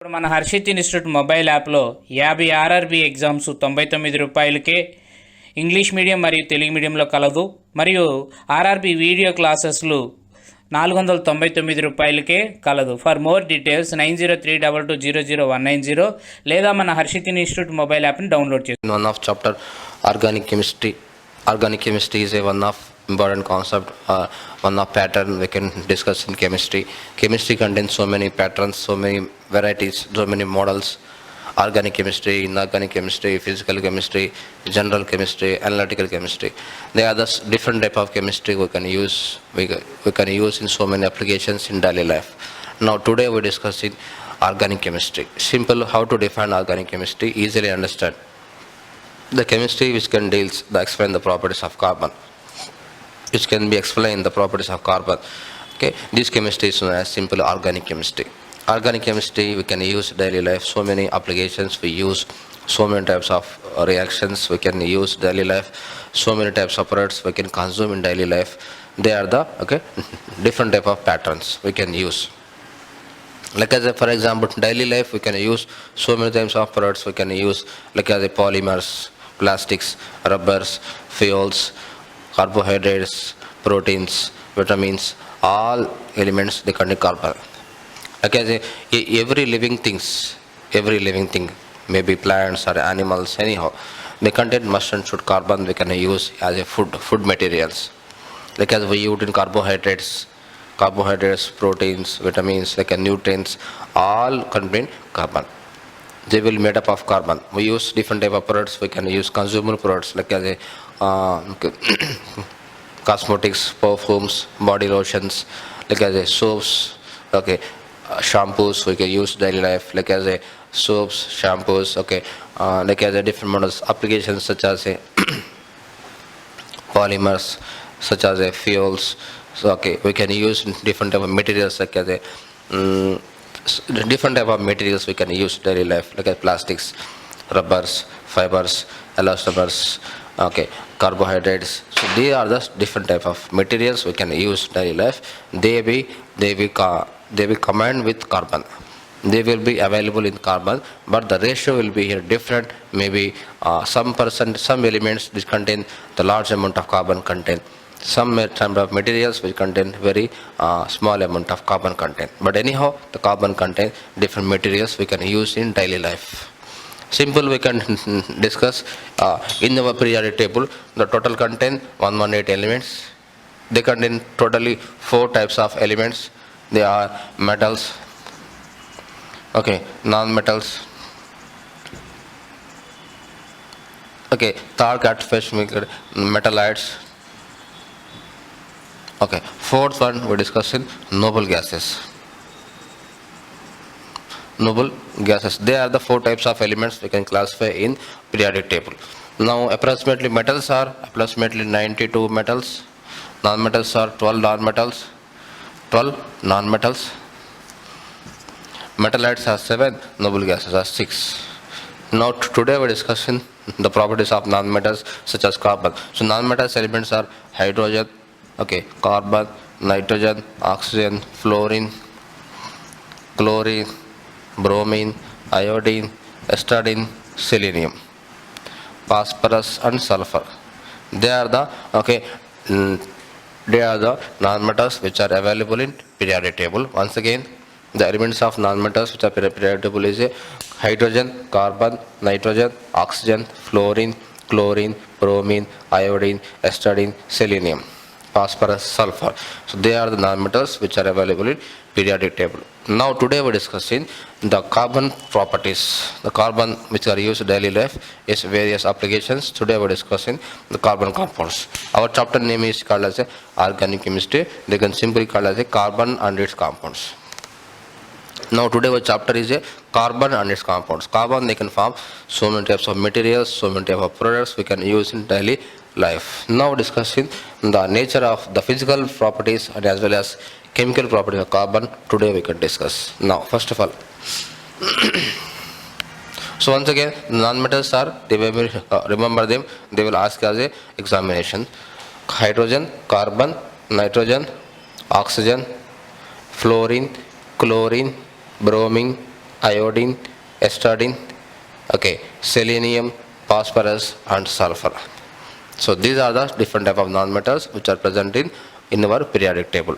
ఇప్పుడు మన Harshit institute mobile యాప్లో 50 ఆర్ఆర్బి ఎగ్జామ్స్ 99 రూపాయలకే ఇంగ్లీష్ మీడియం మరియు తెలుగు మీడియంలో కలదు. మరియు ఆర్ఆర్బి వీడియో క్లాసెస్లు 499 రూపాయలకే కలదు. ఫర్ మోర్ డీటెయిల్స్ 9032200190 లేదా మన హర్షిత్ ఇన్స్టిట్యూట్ మొబైల్ యాప్ని డౌన్లోడ్ చేయండి. One of chapter organic chemistry. Organic chemistry is a one of important concept, one of pattern we can discuss in chemistry. Chemistry contains so many patterns, so many varieties, so many models. Organic chemistry, inorganic chemistry, physical chemistry, general chemistry, analytical chemistry. There are the different type of chemistry we can use. We can use in so many applications in daily life. Now today we discussing organic chemistry. Simple how to define organic chemistry, easily understand. The chemistry which can explain the properties of carbon, which can be explained the properties of carbon. Okay, this chemistry is known as simple organic chemistry. Organic chemistry we can use daily life. So many applications we use. So many types of reactions we can use daily life. So many types of products we can consume in daily life. They are the different type of patterns we can use. Like as for example, daily life we can use so many types of products we can use, like as polymers, plastics, rubbers, fuels, carbohydrates, proteins, vitamins, all elements they contain carbon. Like as every living thing, maybe plants or animals, anyhow, they contain must and should carbon we can use as a food materials. Like as we use in carbohydrates, proteins, vitamins, like nutrients, all contain carbon. They will made up of carbon. We use different type of products. We can use consumer products like as a cosmetics, perfumes, body lotions, like as a soaps, shampoos we can use daily life, like as a soaps, shampoos, like as a different models, applications such as a polymers, such as a fuels. So we can use different type of materials, like as a different type of materials we can use daily life, like as plastics, rubbers, fibers, elastomers, carbohydrates. So these are the different type of materials we can use daily life. They will combine with carbon. They will be available in carbon, but the ratio will be here different. Maybe some elements which contain the large amount of carbon content. Some type of materials which contain very small amount of carbon content. But anyhow, the carbon contain different materials we can use in daily life. Simple we can discuss in our periodic table. The total contain 118 elements. They contain totally 4 types of elements. They are metals, non-metals, third category metallites. Fourth one we discussing noble gases. Noble gases. They are the 4 types of elements we can classify in periodic table. Now approximately metals are approximately 92 metals. Non-metals are 12 non-metals. Metallites are 7. Noble gases are 6. Now today we are discussing the properties of non-metals such as carbon. So non-metals elements are hydrogen, carbon, nitrogen, oxygen, fluorine, chlorine, bromine, iodine, etridine, selenium, phosphorus and sulfur. They are the non-metals which are available in periodic table. Once again, the elements of non-metals which are periodic table is a hydrogen, carbon, nitrogen, oxygen, fluorine, chlorine, bromine, iodine, etridine, selenium, phosphorus, sulfur. So they are the non-metals which are available in periodic table. Now today we are discussing the carbon properties. The carbon which are used in daily life is various applications. Today we are discussing the carbon compounds. Our chapter name is called as organic chemistry. They can simply call as a carbon and its compounds. Now today our chapter is a carbon and its compounds. Carbon they can form so many types of materials, so many types of products we can use in daily life. Now discussing the nature of the physical properties and as well as chemical properties of carbon. Today we can discuss. Now first of all, so once again non-metals are, they will remember them, they will ask as a examination. Hydrogen, carbon, nitrogen, oxygen, fluorine, chlorine, bromine, iodine, estradine, okay, selenium, phosphorus and sulfur. So these are the different type of non-metals which are present in our periodic table.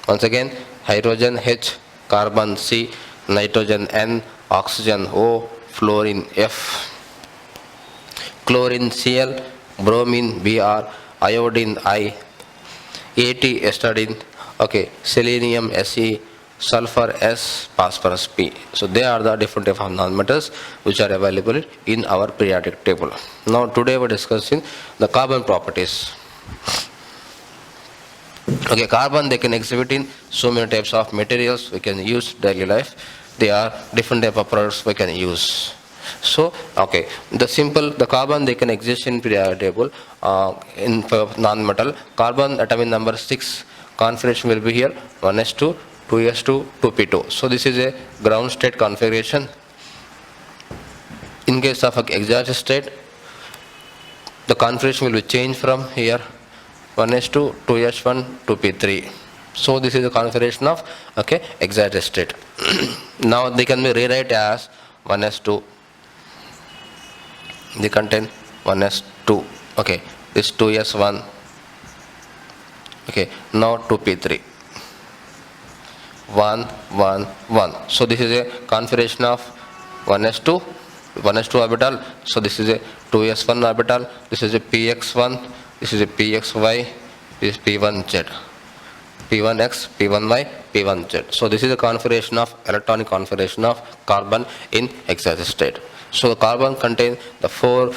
Once again, hydrogen H, carbon C, nitrogen N, oxygen O, fluorine F, chlorine Cl, bromine Br, iodine I, AT estradine, okay, selenium Se, sulfur S, phosphorus P. So they are the different type of non-metals which are available in our periodic table. Now today we are discussing the carbon properties. Okay, carbon they can exhibit in so many types of materials we can use daily life. They are different type of products we can use. So, okay, the carbon they can exist in periodic table in non-metal. Carbon atomic number 6 configuration will be here 1s2, 2s2, 2p2. So this is a ground state configuration. In case of exhaust state, the configuration will be changed from here 1s2, 2s1, 2p3. So this is the configuration of excited state. Now they can be rewrite as 1s2. They contain 1s2. Okay, this 2s1. Okay, now 2p3. 1, 1, 1. So this is a configuration of 1s2, 1s2 orbital. So this is a 2s1 orbital. This is a px1. This is a pxy. This is p1z. P1x, P1y, P1z. So this is the configuration of electronic configuration of carbon in excited state. So the carbon contains the four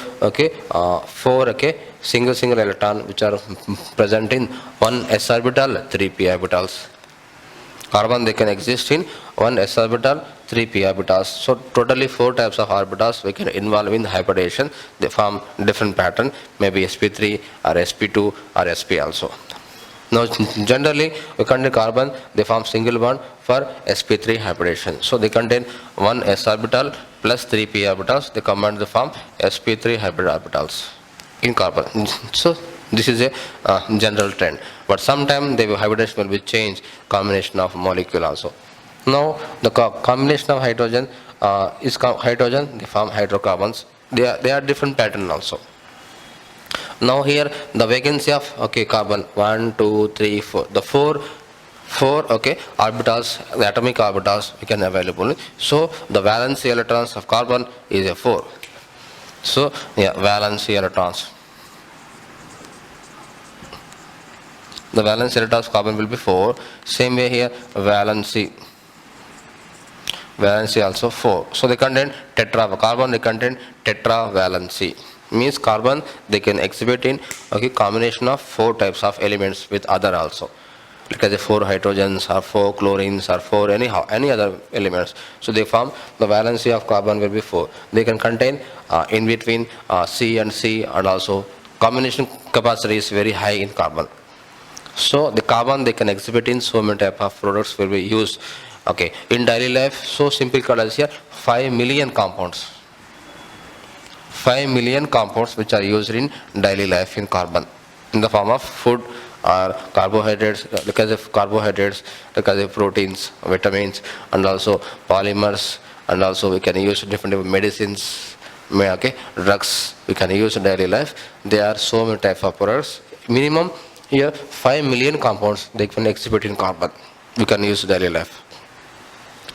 single electron which are present in one s orbital, 3 p orbitals. Carbon they can exist in one s orbital, 3 p orbitals. So totally 4 types of orbitals we can involve in hybridization. They form different pattern, maybe sp3 or sp2 or sp also. Now generally we contain carbon, they form single bond for sp3 hybridization. So they contain one s orbital plus 3 p orbitals. They combine to form sp3 hybrid orbitals in carbon. So this is a general trend, but sometime the hybridization will be changed, combination of molecule also. Now the combination of hydrogen is hydrogen, they form hydrocarbons. They are different pattern also. Now here the vacancy of carbon 1, 2, 3, 4. The four orbitals, the atomic orbitals we can available. So the valency electrons of carbon is a 4. So yeah, valency electrons. The valence electrons of carbon will be 4. Same way here, valency also 4. So they contain carbon they contain tetravalency. Means carbon they can exhibit in combination of 4 types of elements with other also. Like as 4 hydrogens or 4 chlorines or 4 any other elements. So they form the valency of carbon will be 4. They can contain in between C and C, and also combination capacity is very high in carbon. So the carbon they can exhibit in so many type of products will be used in daily life. So simple called as here 5 million compounds. 5 million compounds which are used in daily life in carbon in the form of food or carbohydrates, because of carbohydrates, because of proteins, vitamins, and also polymers, and also we can use different medicines, drugs we can use in daily life. There are so many types of products. Minimum here 5 million compounds they can exhibit in carbon we can use daily life.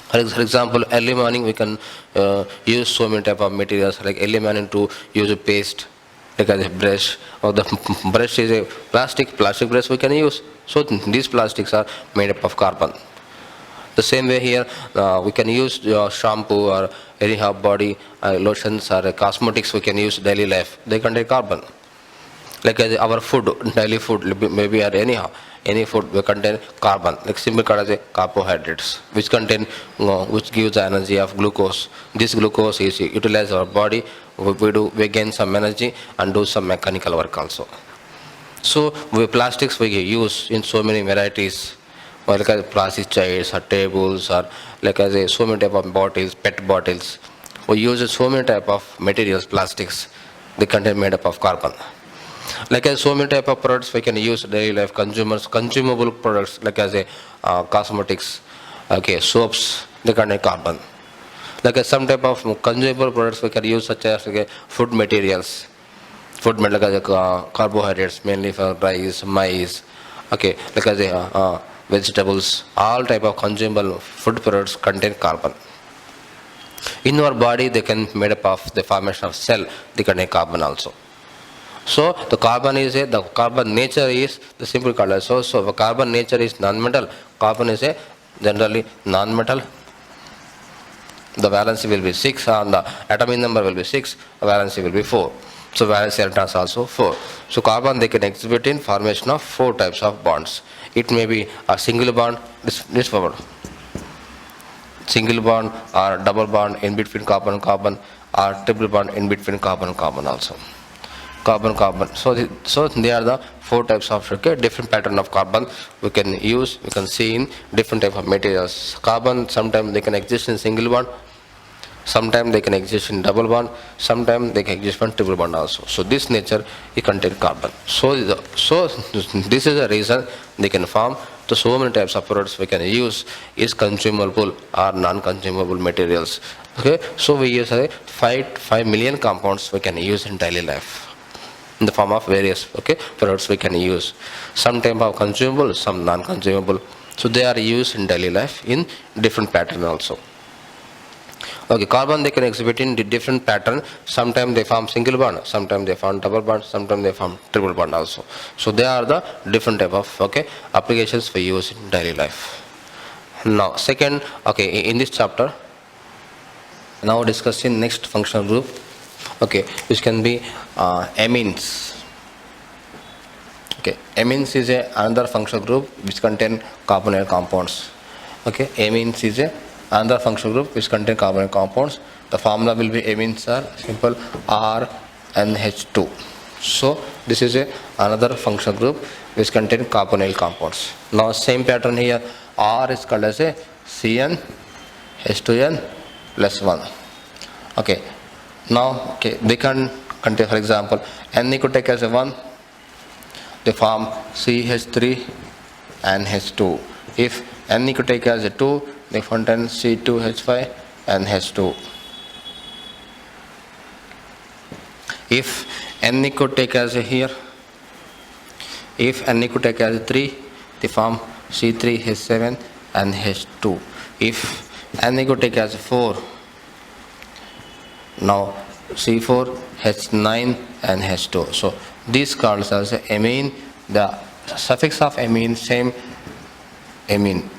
For example, early morning we can use so many type of materials, like early morning to use a paste, like as a brush, or the brush is a plastic brush we can use. So these plastics are made up of carbon. The same way here we can use shampoo or any body lotions or cosmetics we can use daily life. They contain carbon. Like our food, daily food, maybe or any food will contain carbon, like simple called as carbohydrates, which contain, which gives the energy of glucose. This glucose is utilized our body. We gain some energy and do some mechanical work also. So with plastics we use in so many varieties, like as plastic chairs or tables, or like as so many type of bottles, PET bottles. We use so many type of materials, plastics. They contain made up of carbon. Like as so many type of products we can use daily life, consumable products, like as cosmetics, soaps, they contain carbon. Like some type of consumable products we can use, such as food materials, like carbohydrates, mainly for rice, maize, okay, like vegetables, all type of consumable food products contain carbon. In our body, they can made up of the formation of cell, they contain carbon also. So the carbon is the carbon nature is the simple color. So the carbon nature is non-metal. Carbon is generally non-metal. The valency will be 6 and the atomic number will be 6, valency will be 4. So valence electrons also 4. So carbon, they can exhibit in formation of 4 types of bonds. It may be a single bond, this forward, single bond or double bond in between carbon and carbon, or triple bond in between carbon and carbon also. Carbon. So they are the 4 types of different pattern of carbon we can use. We can see in different type of materials. Carbon, sometimes they can exist in single bond, sometimes they can exist in double bond, sometimes they can exist in triple bond also. So this nature it contain carbon. So this is the reason they can form. So many types of products we can use is consumable or non-consumable materials. Okay, so we use 5 million compounds we can use in daily life in the form of various products we can use. Some type of consumable, some non-consumable. So they are used in daily life in different pattern also. Okay, carbon, they can exhibit in the different pattern. Sometimes they form single bond, sometimes they form double bond, sometimes they form triple bond also. So they are the different type of applications we use in daily life. Now second, in this chapter, now discussing next functional group, which can be amines. Amines is another functional group which contain carbonyl compounds. Amines is another functional group which contain carbonyl compounds. The formula will be amines are simple RNH2. So this is another functional group which contain carbonyl compounds. Now same pattern here. R is called as a CN H2N plus 1. Now they can contain, for example, N you could take as a 1, they form CH3 and H2. If N you could take as a 2, they contain C2H5 and H2. If N you could take as a here, if N you could take as a 3, they form C3H7 and H2. If N you could take as a 4, now C4, H9 and H2. So this calls as amine. The suffix of amine, same amine.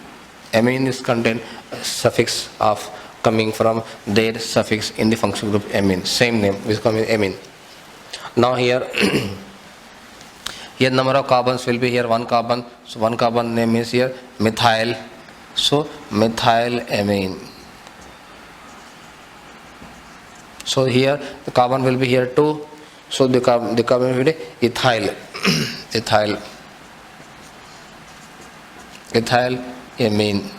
Amine is contained suffix of coming from their suffix in the functional group amine. Same name is coming amine. Now here, here number of carbons will be here 1 carbon. So 1 carbon name is here methyl. So methylamine. So here the carbon will be here 2. So the carbon will be ethyl. Ethylamine.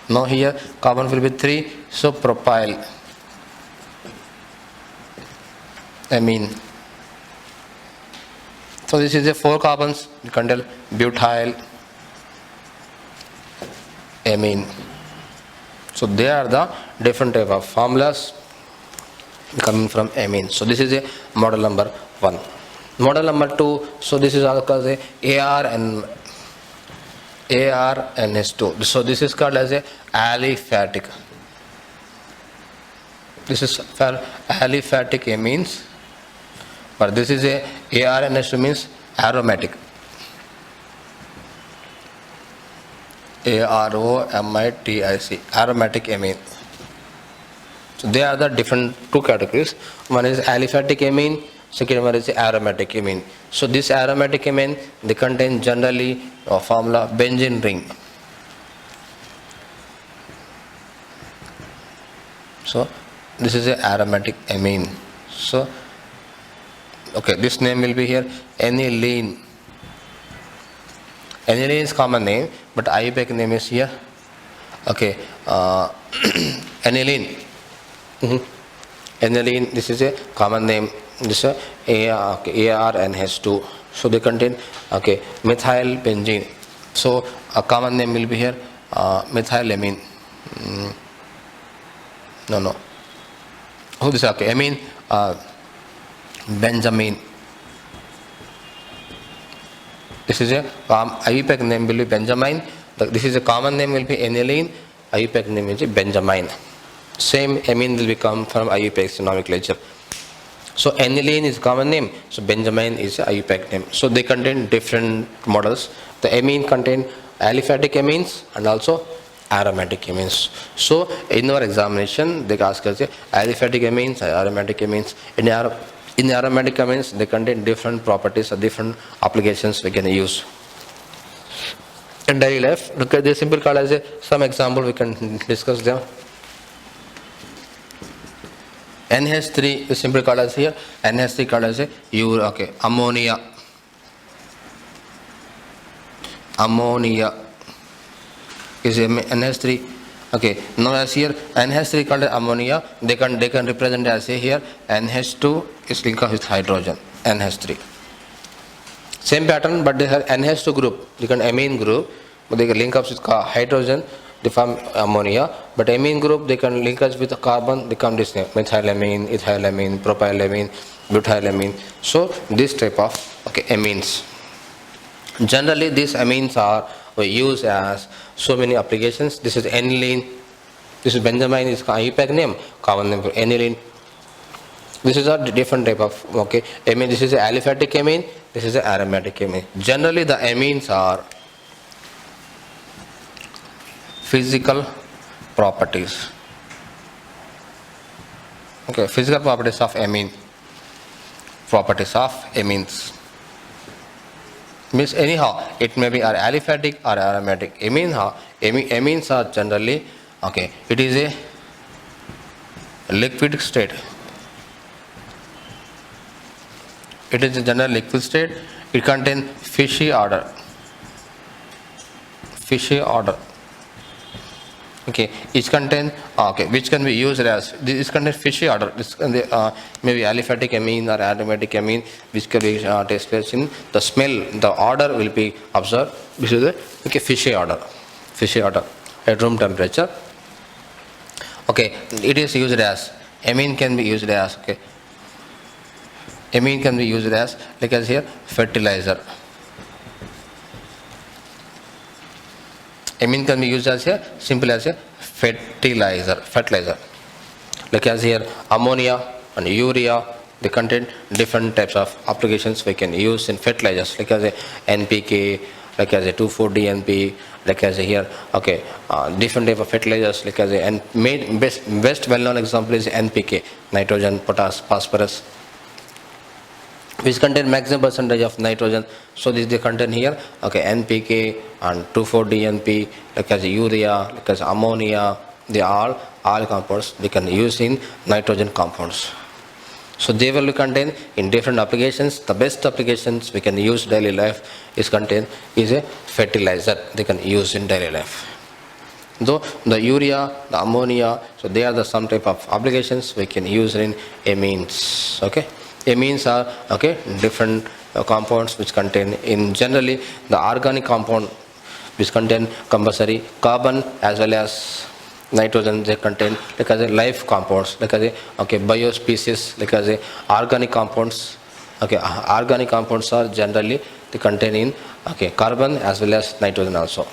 Now here carbon will be 3. So propyl amine. So this is a 4 carbons contain butyl amine. So they are the different type of formulas coming from amine. So this is a model number 1. Model number 2, so this is called as AR and H2. So this is called as a aliphatic. This is for aliphatic amines, but this is a AR and H2 means aromatic. AROMATIC, aromatic amine. So they are the different 2 categories. One is aliphatic amine, second one is aromatic amine. So this aromatic amine, they contain generally a formula benzene ring. So this is a aromatic amine. So this name will be here aniline. Aniline is common name, but IUPAC name is here aniline. Aniline, this is a common name. This is AR and H2. So they contain methyl benzene. So a common name will be here methylamine. Who this? Okay, amine, benzoamine. This is a IUPAC name will be benzoamine. This is a common name will be aniline. IUPAC name will be benzoamine. Same amine will become from IUPAC's nomenclature. So aniline is common name. So benzoamine is IUPAC name. So they contain different models. The amine contain aliphatic amines and also aromatic amines. So in our examination, they ask us aliphatic amines, aromatic amines. In the aromatic amines, they contain different properties or different applications we can use. In daily life, look at this simple called as some example we can discuss them. NH3 is simply called as here. NH3 called as ammonia. Ammonia is NH3. Okay, now as here NH3 called ammonia, they can represent as here NH2 is linked with hydrogen, NH3. Same pattern, but they have NH2 group, they can amine group, but they can link up with hydrogen, they form ammonia. But amine group, they can link us with a carbon, they come this name, methylamine, ethylamine, propylamine, butylamine. So this type of amines. Generally, these amines are used as so many applications. This is aniline. This is benzoamine, is IUPAC name, common name for aniline. This is a different type of amine. This is an aliphatic amine. This is an aromatic amine. Generally, the amines are physical properties. Okay, physical properties of amine. Properties of amines. Means anyhow, it may be aliphatic or aromatic. Amines are generally, it is a liquid state. It is a general liquid state. It contains fishy odor. Fishy odor. Okay, each contain which can be used as this contains fishy odor. This can be, maybe aliphatic amine or aromatic amine, which can be takes place in the smell. The odor will be observed. This is a fishy odor. Fishy odor at room temperature. Okay, it is used as amine can be used as amine can be used as like as here fertilizer. Amine can be used as here simple as a fertilizer. Like as here ammonia and urea, they contain different types of applications we can use in fertilizers, like as a NPK, like as a 2,4-DNP, like as a here different type of fertilizers, like as a and best well-known example is NPK, nitrogen, potash, phosphorus, which contain maximum percentage of nitrogen. So this they contain here NPK and 2,4-DNP, like as urea, like as ammonia. They are all compounds we can use in nitrogen compounds. So they will contain in different applications. The best applications we can use daily life is a fertilizer they can use in daily life. Though the urea, the ammonia, so they are the some type of applications we can use in amines. Amines are different compounds which contain in generally the organic compound which contain compulsory carbon as well as nitrogen. They contain like as a life compounds, like as a biospecies, like as a organic compounds. Organic compounds are generally they contain in carbon as well as nitrogen also.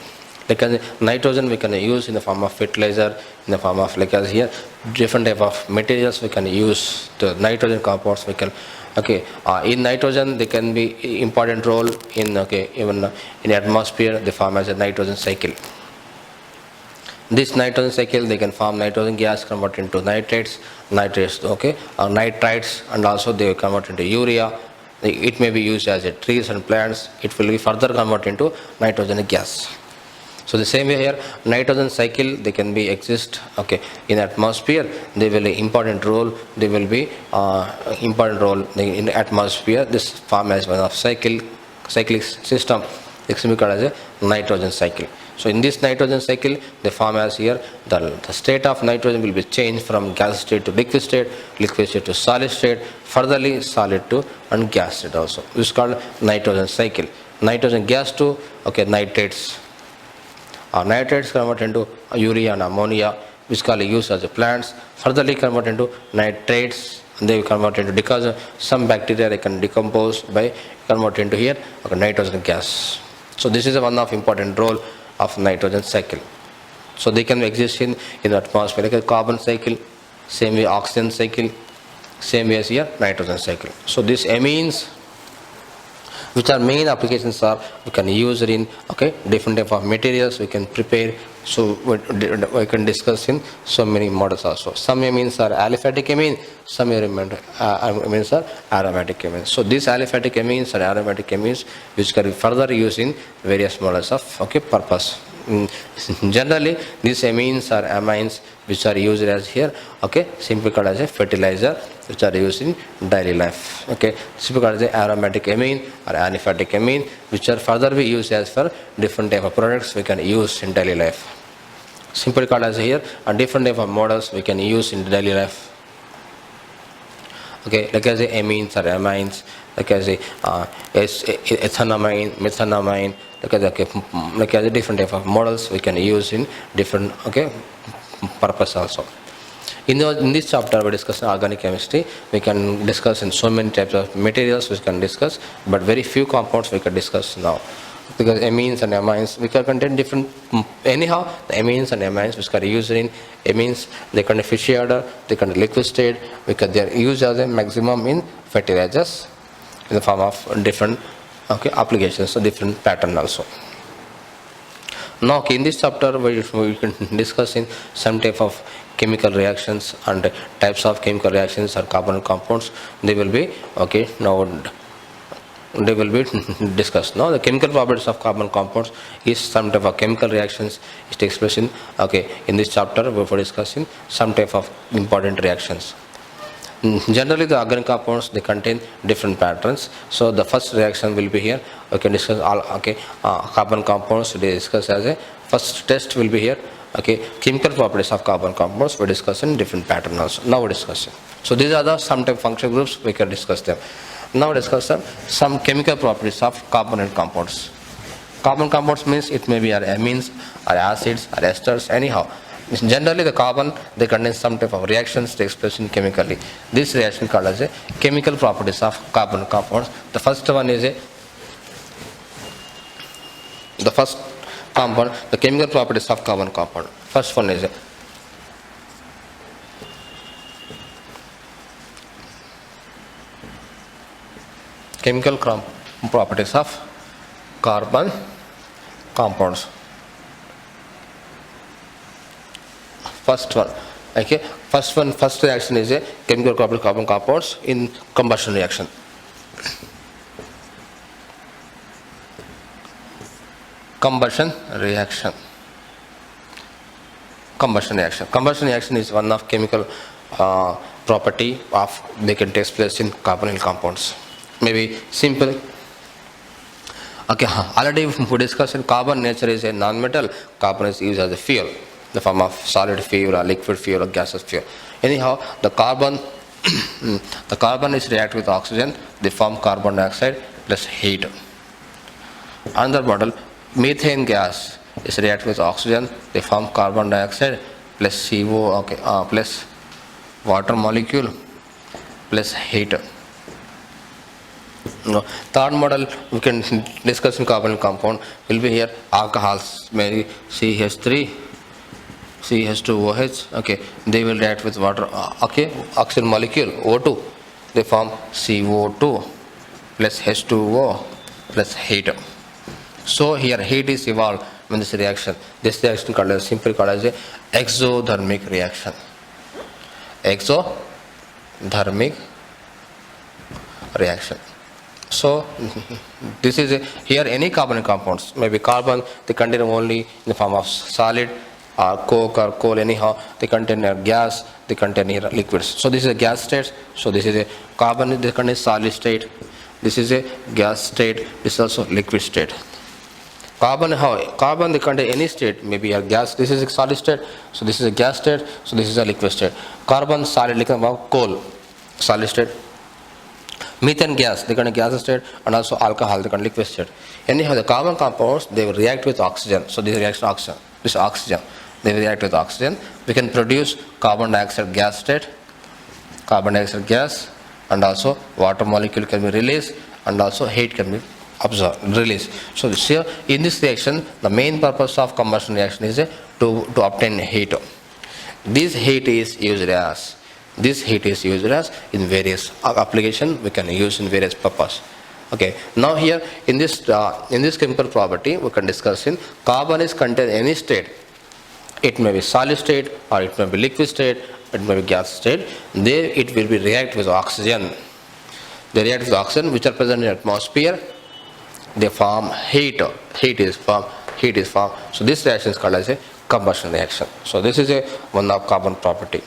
Like as nitrogen we can use in the form of fertilizer, in the form of like as here different type of materials we can use. The nitrogen compounds we can in nitrogen they can be important role in even in atmosphere they form as a nitrogen cycle. This nitrogen cycle they can form nitrogen gas, convert into nitrates, or nitrites, and also they convert into urea. It may be used as a trees and plants. It will be further converted into nitrogen gas. So the same way here, nitrogen cycle they can be exist in atmosphere. They will important role. They will be important role in atmosphere. This form as one of cyclic system. It can be called as a nitrogen cycle. So in this nitrogen cycle, they form as here the state of nitrogen will be changed from gas state to liquid state to solid state, furtherly solid to and gas state also. This is called nitrogen cycle. Nitrogen gas to nitrates. Nitrates convert into urea and ammonia. which can be used as a plants, furtherly convert into nitrates, they will convert into, because some bacteria they can decompose by convert into here nitrogen gas. So this is one of important role of nitrogen cycle. So they can exist in the atmosphere, like a carbon cycle, same way oxygen cycle, same way as here nitrogen cycle. So this amines, which are main applications, are we can use it in different type of materials we can prepare. So we can discuss in so many models also. Some amines are aliphatic amine, some amines are aromatic amines. So these aliphatic amines or aromatic amines which can be further used in various models of purpose. Generally these amines are amines which are used as here simply called as a fertilizer, which are used in daily life. Simply called as a aromatic amine or aliphatic amine, which are further be used as for different type of products we can use in daily life. Simply called as here a different type of models we can use in daily life. Like as a amines or amines, like as a ethanamine, methanamine, like as a different type of models we can use in different purpose also. In this chapter we discuss organic chemistry. We can discuss in so many types of materials we can discuss, but very few compounds we can discuss now. Because amines and amines we can contain different, anyhow the amines and amines which are used in amines, they can be fishy order, they can be liquid state, because they are used as a maximum in fertilizers in the form of different applications, so different pattern also. Now in this chapter we can discuss in some type of chemical reactions and types of chemical reactions or carbon compounds. They will be they will be discussed. Now the chemical properties of carbon compounds is some type of chemical reactions. It takes place in in this chapter we will discussing some type of important reactions. Generally the organic compounds they contain different patterns. So the first reaction will be here. We can discuss all carbon compounds. We discuss as a first test will be here. Chemical properties of carbon compounds we discuss in different pattern also. Now we discuss it. So these are the some type functional groups, we can discuss them. Now discuss some chemical properties of carbonate compounds. Carbon compounds means it may be amines or acids or esters, anyhow. Generally the carbon they contain some type of reactions takes place in chemically. This reaction called as a chemical properties of carbon compounds. The first one is the first compound, the chemical properties of carbon compound. First one is chemical properties of carbon compounds. First one, first reaction is a chemical property of carbon compounds in combustion reaction. Combustion reaction is one of chemical property of they can take place in carbonyl compounds. Maybe simple. Already we discussed in carbon nature is a non-metal. Carbon is used as a fuel, the form of solid fuel or liquid fuel or gaseous fuel. Anyhow, the carbon is react with oxygen. They form carbon dioxide plus heat. Another model, methane gas is react with oxygen. They form carbon dioxide plus CO plus water molecule plus heat. Third model we can discuss in carbonyl compound will be here alcohols, maybe CH3, CH2OH. They will react with water. Oxygen molecule O2. They form CO2 plus H2O plus heat. So here heat is evolved when this reaction. This reaction simply called as a exothermic reaction. Exothermic reaction. So this is here any carbon compounds, maybe carbon they contain only in the form of solid or coke or coal, anyhow they contain a gas, they contain here liquids. So this is a gas state. So this is a carbon, they contain solid state. This is a gas state. This is also liquid state. Carbon they contain any state, maybe a gas. This is a solid state. So this is a gas state. So this is a liquid state. Carbon solid, like coal, solid state. Methane gas, they contain gas state, and also alcohol, they contain liquid state. Anyhow, the carbon compounds they will react with oxygen. So this reaction oxygen. This is oxygen. they react with oxygen. We can produce carbon dioxide gas state, carbon dioxide gas, and also water molecule can be released, and also heat can be absorbed, released. So here in this reaction, the main purpose of combustion reaction is to obtain heat. This heat is used as in various application. We can use in various purpose. Okay. Now here in this chemical property we can discuss in carbon is contained in any state. It may be solid state or it may be liquid state, it may be gas state. There it will be react with oxygen. They react with oxygen which are present in atmosphere. They form heat. Heat is formed. So this reaction is called as a combustion reaction. So this is one of carbon property.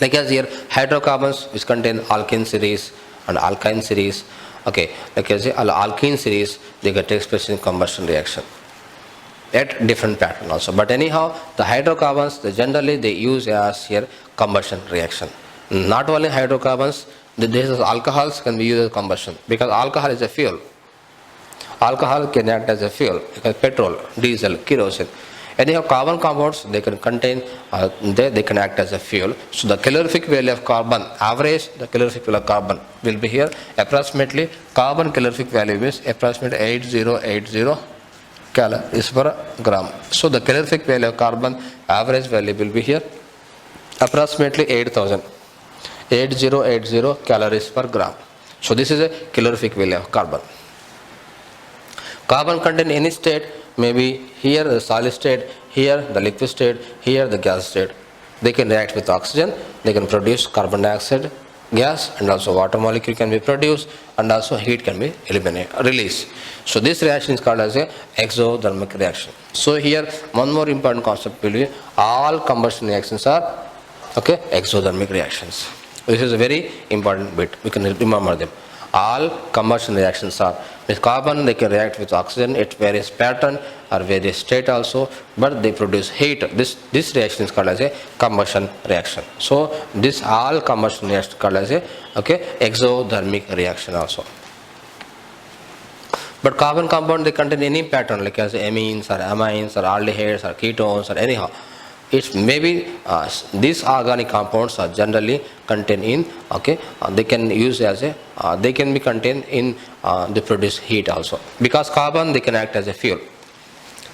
Like as here hydrocarbons which contain alkene series and alkyne series. Okay, like as alkene series, they get expressed in combustion reaction at different pattern also. But anyhow, the hydrocarbons they use as here combustion reaction. Not only hydrocarbons, these alcohols can be used as combustion because alcohol is a fuel. Alcohol can act as a fuel, like petrol, diesel, kerosene. Anyhow, carbon compounds they can contain, they can act as a fuel. So the calorific value of carbon, average the calorific value of carbon will be here approximately. Carbon calorific value is approximately 8080 calories per gram. So the calorific value of carbon average value will be here approximately 8080 calories per gram. So this is a calorific value of carbon. Carbon contained in any state, maybe here the solid state, here the liquid state, here the gas state. They can react with oxygen, they can produce carbon dioxide gas, and also water molecule can be produced, and also heat can be released. So this reaction is called as a exothermic reaction. So here one more important concept will be all combustion reactions are exothermic reactions. This is a very important bit, we can remember them. All combustion reactions are with carbon, they can react with oxygen at various pattern or various state also, but they produce heat. This reaction is called as a combustion reaction. So this all combustion reaction called as a exothermic reaction also. But carbon compound they contain any pattern like as amines or amines or aldehydes or ketones or anyhow. It maybe these organic compounds are generally contained in they can use as a they can be contained in they produce heat also because carbon they can act as a fuel.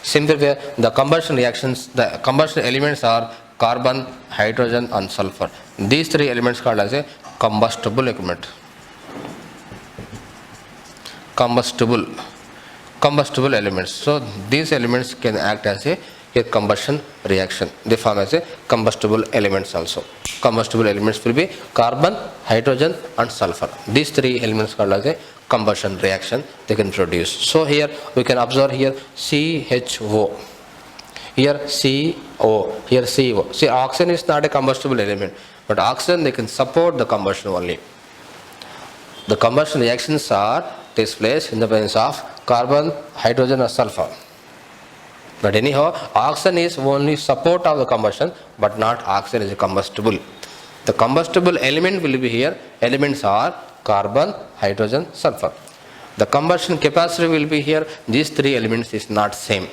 Simply where the combustion reactions, the combustion elements are carbon, hydrogen and sulfur. These three elements called as a combustible element. Combustible elements. So these elements can act as a combustion reaction. They form as a combustible elements also. Combustible elements will be carbon, hydrogen and sulfur. These three elements called as a combustion reaction they can produce. So here we can observe here CHO. Here CO. Here CO. See, oxygen is not a combustible element, but oxygen they can support the combustion only. The combustion reactions takes place in the presence of carbon, hydrogen or sulfur. But anyhow, oxygen is only support of the combustion, but not oxygen is a combustible. The combustible element will be here. Elements are carbon, hydrogen, sulfur. The combustion capacity will be here. These three elements is not same.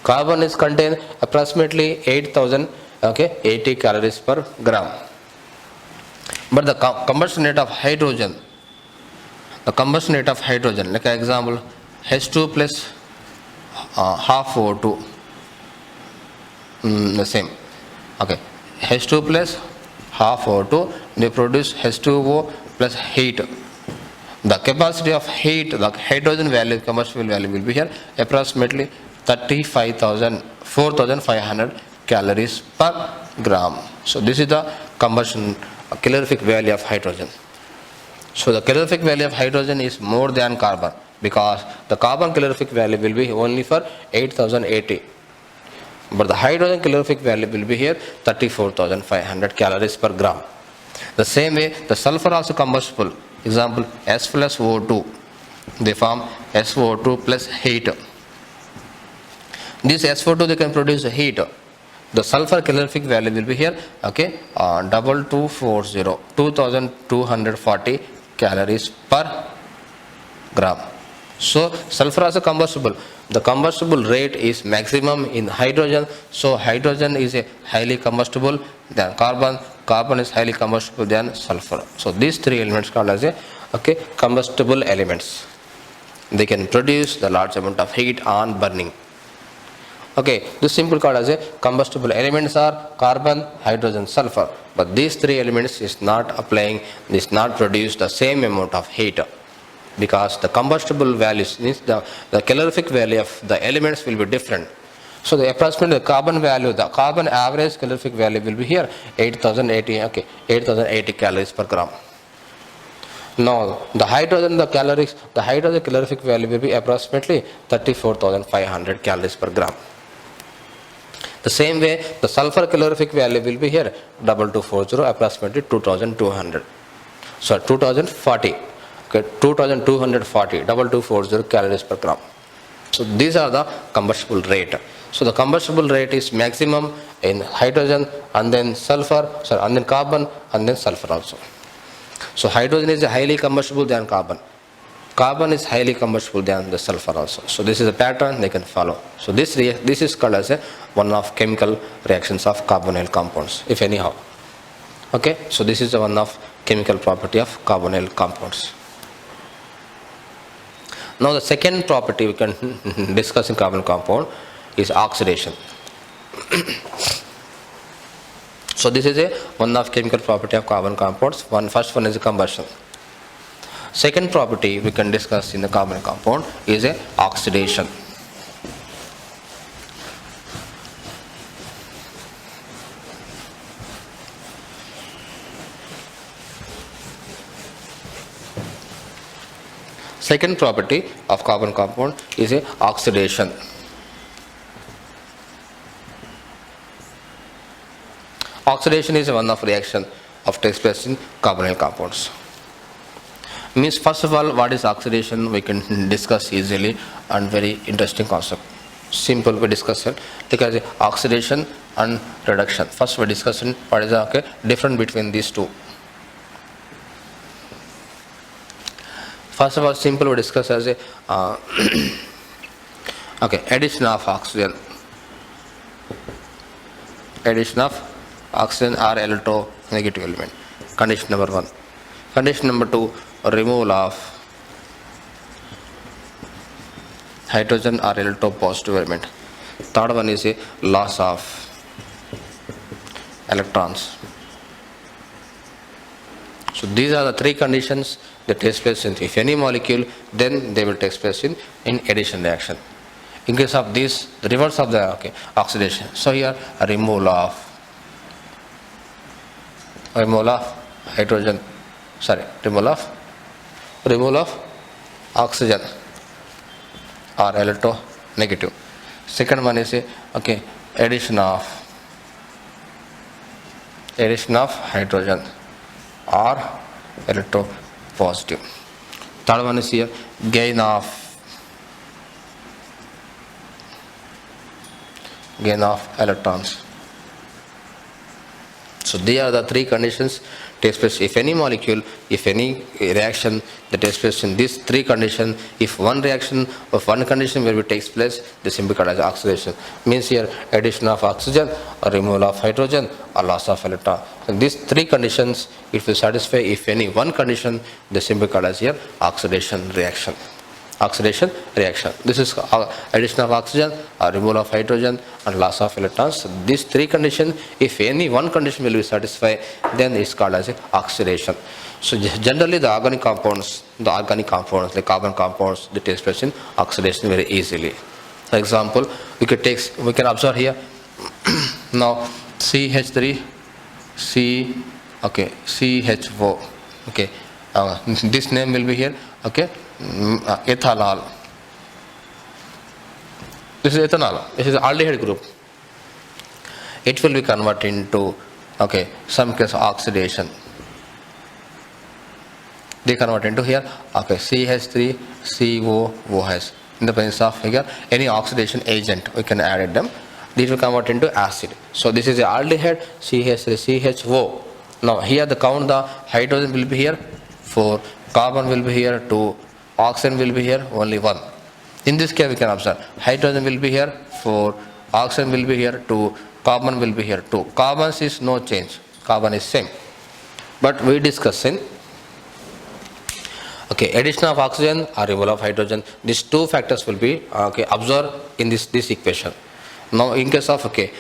Carbon is contained approximately 8080 calories per gram. But the combustion rate of hydrogen, like example, H2 plus half O2, the same. H2 plus half O2, they produce H2O plus heat. The capacity of heat, the hydrogen value, combustible value will be here approximately 4500 calories per gram. So this is the combustion calorific value of hydrogen. So the calorific value of hydrogen is more than carbon because the carbon calorific value will be only for 8080, but the hydrogen calorific value will be here 34500 calories per gram. The same way the sulfur also combustible. Example, S plus O2, they form SO2 plus heat. This SO2 they can produce heat. The sulfur calorific value will be here 2240 calories per gram. So sulfur also combustible. The combustible rate is maximum in hydrogen. So hydrogen is a highly combustible than carbon. Carbon is highly combustible than sulfur. So these three elements called as a combustible elements. They can produce the large amount of heat on burning. This simple called as a combustible elements are carbon, hydrogen, sulfur. But these three elements is not produce the same amount of heat, because the combustible values means the calorific value of the elements will be different. So the approximate carbon value, the carbon average calorific value will be here 8080 calories per gram. Now the hydrogen calorific value will be approximately 34,500 calories per gram. The same way the sulfur calorific value will be here 2240, approximately 2200. So 2040. 2240, 2240 calories per gram. So these are the combustible rate. So the combustible rate is maximum in hydrogen and then and then carbon and then sulfur also. So hydrogen is highly combustible than carbon. Carbon is highly combustible than the sulfur also. So this is a pattern they can follow. So this is called as one of chemical reactions of carbonyl compounds, if anyhow. So this is one of chemical property of carbonyl compounds. Now the second property we can discuss in carbon compound is oxidation. So this is one of chemical property of carbon compounds. First one is combustion. Second property we can discuss in the carbon compound is oxidation. Second property of carbon compound is oxidation. Oxidation is one of reaction of takes place in carbonyl compounds. Means first of all, what is oxidation we can discuss easily, and very interesting concept. Simple we discuss it, because oxidation and reduction. First we discuss what is the difference between these two. First of all, simple we discuss as addition of oxygen. Addition of oxygen or electronegative element. Condition number 1. Condition number 2, removal of hydrogen or electropositive element. Third one is a loss of electrons. So these are the three conditions that takes place in if any molecule, then they will take place in addition reaction. In case of this, the reverse of the oxidation. So here a removal of hydrogen, removal of oxygen or electronegative. Second one is addition of hydrogen or electropositive. Third one is here gain of electrons. So these are the three conditions takes place if any molecule, if any reaction that takes place in these three conditions. If one reaction of one condition where it takes place, this simply called as oxidation. Means here addition of oxygen or removal of hydrogen or loss of electron. And these three conditions, if will satisfy if any one condition, this simply called as here oxidation reaction. Oxidation reaction. This is addition of oxygen or removal of hydrogen and loss of electrons. So these three conditions, if any one condition will be satisfied, then it's called as oxidation. So generally the organic compounds like carbon compounds, they take place in oxidation very easily. For example, we can observe here now CH3 CHO. This name will be here ethanol. This is ethanol. This is aldehyde group. It will be converted into some case oxidation. They convert into here CH3 COOH. In the presence of here any oxidation agent, we can add them. These will convert into acid. So this is a aldehyde CH3 CHO. Now here the hydrogen will be here 4, carbon will be here 2, oxygen will be here only 1. In this case we can observe hydrogen will be here 4, oxygen will be here 2, carbon will be here 2. Carbon is no change, carbon is same. But we discuss in addition of oxygen or removal of hydrogen. These two factors will be observed in this equation. Now in case of the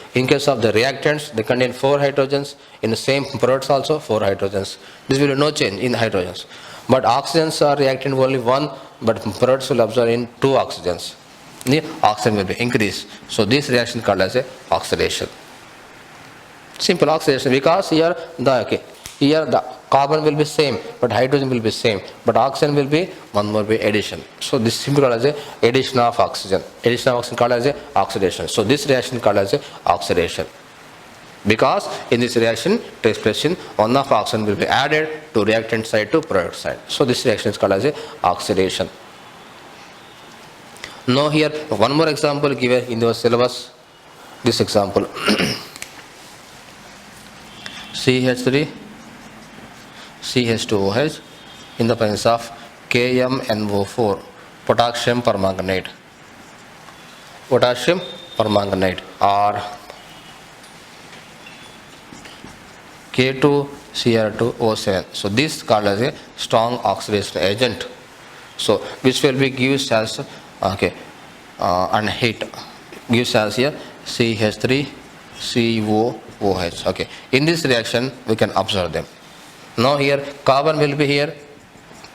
reactants, they contain 4 hydrogens. In the same products also 4 hydrogens. This will be no change in hydrogens. But oxygens are reactant only 1, but products will observe in 2 oxygens. The oxygen will be increased. So this reaction called as a oxidation. Simple oxidation, because here the carbon will be same, but hydrogen will be same, but oxygen will be one more be addition. So this simply called as a addition of oxygen. Addition of oxygen called as a oxidation. So this reaction called as a oxidation, because in this reaction takes place in one of oxygen will be added to reactant side to product side. So this reaction is called as a oxidation. Now here one more example given in the syllabus. This example CH3 CH2OH in the presence of KMNO4, potassium permanganate. Potassium permanganate or K2Cr2O7. So this called as a strong oxidation agent. So which will be gives as and heat gives as here CH3COOH. In this reaction we can observe them. Now here carbon will be here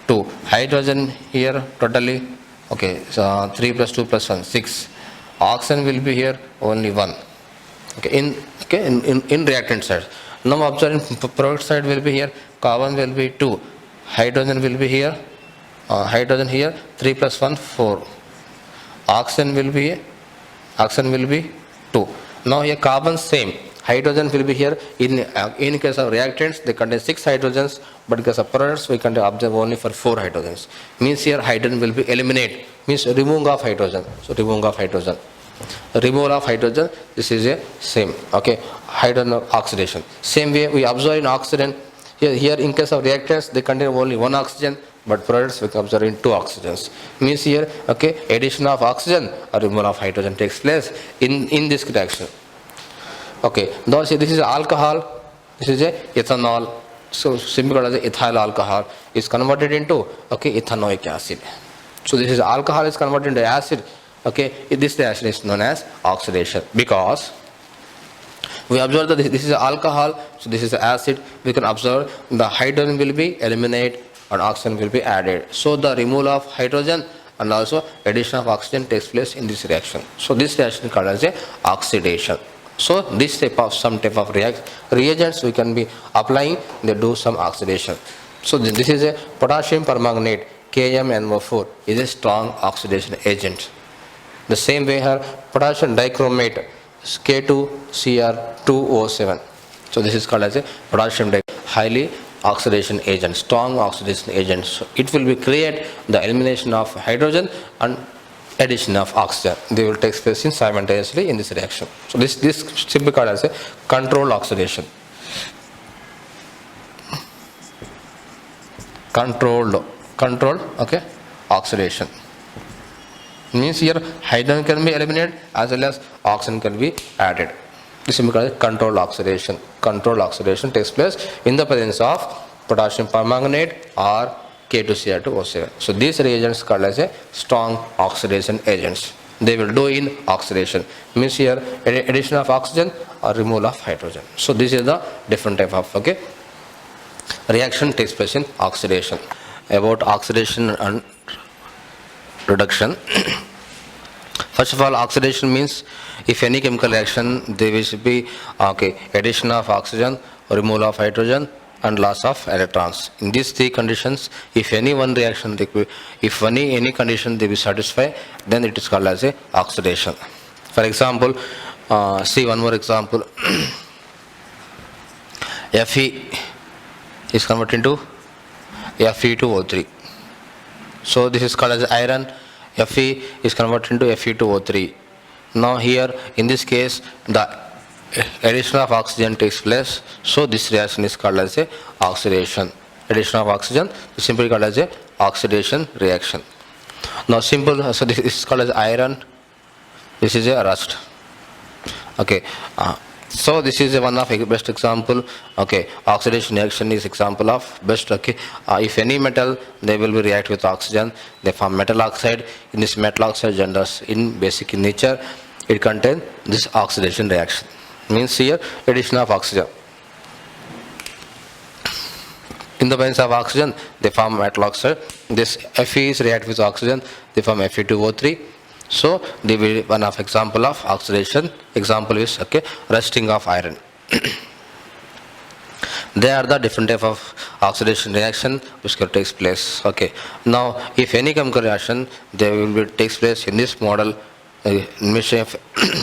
2, hydrogen here totally so 3 plus 2 plus 1 6, oxygen will be here only 1 in reactant side. Now observe in product side will be here carbon will be 2, hydrogen will be here 3 plus 1 4, oxygen will be 2. Now here carbon same, hydrogen will be here. In case of reactants they contain 6 hydrogens, but in case of products we can observe only for 4 hydrogens. Means here hydrogen will be eliminated, means removing of hydrogen. So removing of hydrogen, removal of hydrogen, this is a same hydrogen oxidation. Same way we observe in oxygen. Here in case of reactants they contain only 1 oxygen, but products we can observe in 2 oxygens. Means here addition of oxygen or removal of hydrogen takes place in this reaction. Now see, this is alcohol, this is a ethanol. So simply called as ethyl alcohol is converted into ethanoic acid. So this is alcohol is converted into acid. This reaction is known as oxidation, because we observe that this is alcohol, so this is acid. We can observe the hydrogen will be eliminated and oxygen will be added. So the removal of hydrogen and also addition of oxygen takes place in this reaction. So this reaction is called as a oxidation. So this some type of reagents we can be applying, they do some oxidation. So this is a potassium permanganate, KMNO4 is a strong oxidation agent. The same way here potassium dichromate, K2Cr2O7. So this is called as a potassium highly oxidation agent, strong oxidation agent. So it will be create the elimination of hydrogen and addition of oxygen. They will take place in simultaneously in this reaction. So this simply called as a controlled oxidation. Controlled oxidation. Means here hydrogen can be eliminated as well as oxygen can be added. This is called controlled oxidation. Controlled oxidation takes place in the presence of potassium permanganate or K2Cr2O7. So these reagents called as a strong oxidation agents. They will do in oxidation. Means here addition of oxygen or removal of hydrogen. So this is the different type of reaction takes place in oxidation. About oxidation and reduction. First of all, oxidation means if any chemical reaction there will be addition of oxygen, removal of hydrogen and loss of electrons. In these 3 conditions, if any one reaction, if any condition they will satisfy, then it is called as a oxidation. For example, see one more example. Fe is converted into Fe2O3. So this is called as iron. Fe is converted into Fe2O3. Now here in this case the addition of oxygen takes place, so this reaction is called as a oxidation. Addition of oxygen is simply called as a oxidation reaction. Now simple, so this is called as iron, this is a rust. Okay, so this is one of a best example. Okay, oxidation reaction is example of best. Okay, if any metal, they will be react with oxygen, they form metal oxide. In this metal oxide genders in basic in nature, it contains this oxidation reaction. Means here addition of oxygen. In the presence of oxygen, they form metal oxide. This Fe is react with oxygen, they form Fe2O3. So they will one of example of oxidation. Example is okay, rusting of iron. They are the different type of oxidation reaction which takes place. Okay. Now, if any chemical reaction, they will be takes place in this model. Mixture of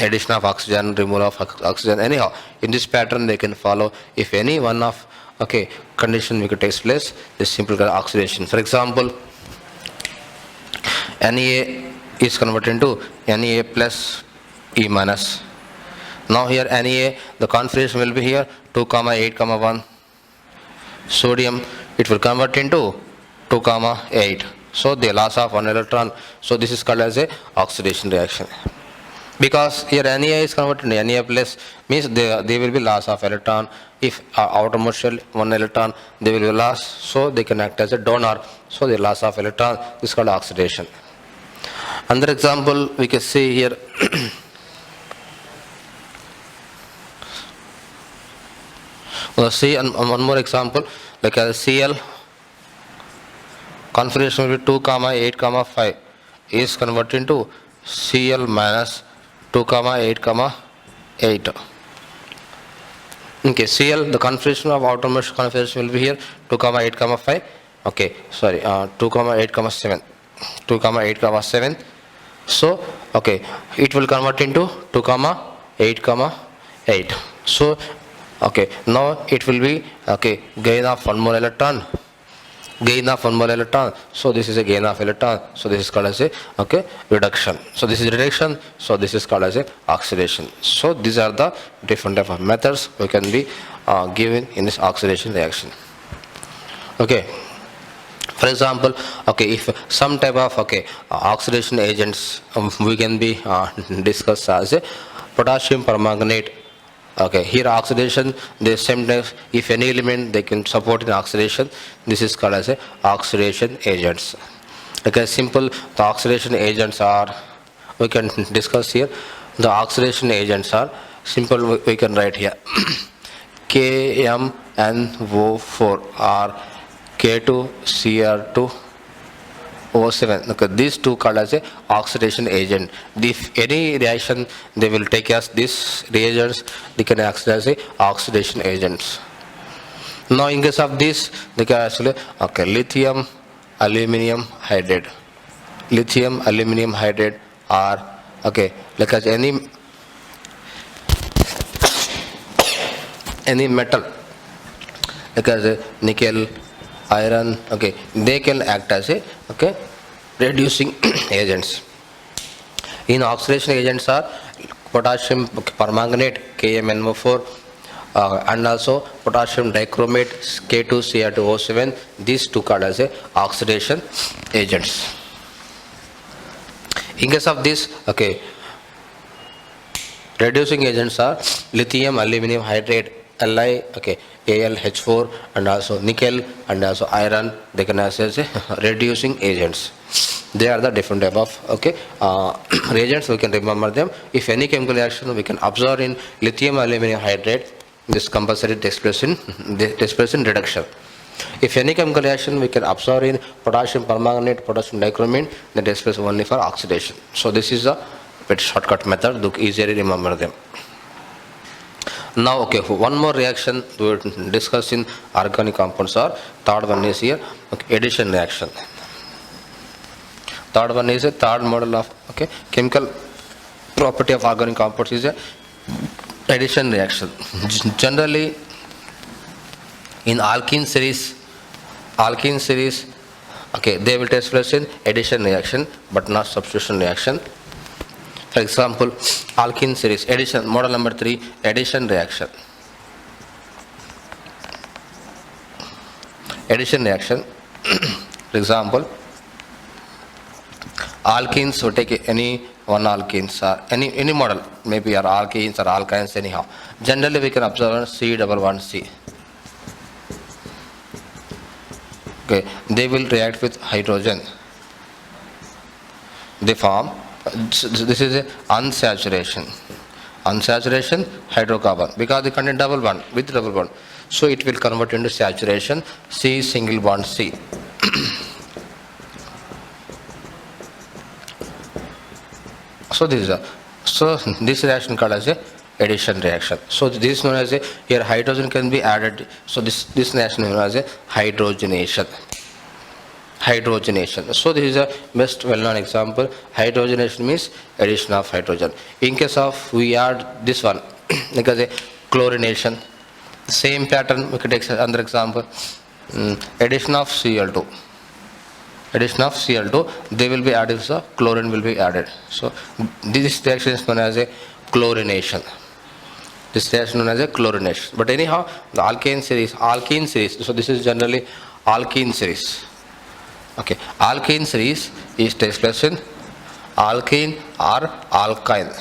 addition of oxygen, removal of oxygen. Anyhow, in this pattern they can follow. If any one of okay condition which takes place, this simple oxidation. For example, Na is converted into Na plus E minus. Now here Na, the configuration will be here 2, 8, 1. Sodium, it will convert into 2, 8. So the loss of 1 electron. So this is called as a oxidation reaction. Because here Na is converted to Na plus, means there will be loss of electron. If outermost shell 1 electron, they will be lost. So they can act as a donor. So the loss of electron, this is called oxidation. Another example we can see here. We'll see one more example, like a Cl configuration will be 2, 8, 5 is converted into Cl minus 2, 8, 8. Okay, Cl, the configuration of outermost configuration will be here 2, 8, 5. Okay, sorry, 2, 8, 7. 2, 8, 7. So, okay, it will convert into 2, 8, 8. So, okay, now it will be okay gain of 1 more electron. Gain of 1 more electron. So this is a gain of electron. So this is called as a okay reduction. So this is reduction. So this is called as a oxidation. So these are the different type of methods we can be given in this oxidation reaction. Okay. For example, okay, if some type of okay oxidation agents we can be discussed as a potassium permanganate. Okay, here oxidation, the same time, if any element they can support in oxidation, this is called as a oxidation agents. Okay, simple, the oxidation agents are, we can discuss here, the oxidation agents are, simple we can write here, KMNO4 or K2Cr2 O7. Okay, these two called as a oxidation agent. If any reaction they will take as these reagents, they can act as a oxidation agents. Now in case of this, they can actually okay lithium aluminum hydride. Lithium aluminum hydride are okay like as any metal like as a nickel, iron, okay, they can act as a okay reducing agents. In oxidation agents are potassium permanganate KMNO4 and also potassium dichromate K2Cr2O7. These two called as a oxidation agents. In case of this, okay, reducing agents are lithium aluminum hydride Li, okay, AlH4 and also nickel and also iron. They can act as a reducing agents. They are the different type of okay reagents. We can remember them. If any chemical reaction we can observe in lithium aluminum hydride, this compulsory takes place in reduction. If any chemical reaction we can observe in potassium permanganate, potassium dichromate, that takes place only for oxidation. So this is a bit shortcut method to easily remember them. Now, okay, one more reaction we will discuss in organic compounds are, third one is here, okay, addition reaction. Third one is a third model of okay chemical property of organic compounds is a addition reaction. Generally, in alkene series, okay, they will take place in addition reaction, but not substitution reaction. For example, alkene series, addition, model number 3, addition reaction. Addition reaction, for example, alkenes, so take any one alkenes or any model, maybe are alkenes or alkynes anyhow. Generally we can observe C11C. Okay, they will react with hydrogen. They form, this is a unsaturation. Unsaturation hydrocarbon, because they contain double bond, with double bond. So it will convert into saturation, C single bond C. So this reaction called as a addition reaction. So this is known as a, here hydrogen can be added. So this reaction is known as a hydrogenation. Hydrogenation. So this is a best well-known example. Hydrogenation means addition of hydrogen. In case of we add this one, because a chlorination, same pattern. We could take another example. Addition of Cl2. Addition of Cl2, they will be added, so chlorine will be added. So this reaction is known as a chlorination. This reaction known as a chlorination. But anyhow, the alkane series, so this is generally alkene series. Okay, alkene series is takes place in alkene or alkyne.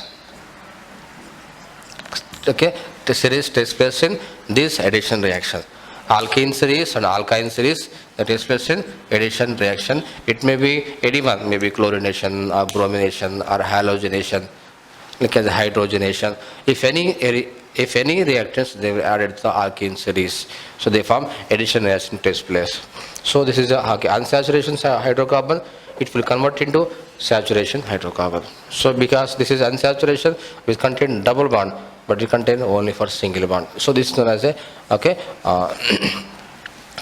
Okay, the series takes place in this addition reaction. Alkene series and alkyne series that takes place in addition reaction. It may be anyone, maybe chlorination or bromination or halogenation, like as hydrogenation. If any reactants, they will add to the alkene series. So they form addition reaction takes place. So this is a unsaturation hydrocarbon. It will convert into saturation hydrocarbon. So because this is unsaturation, which contain double bond, but it contain only for single bond. So this is known as a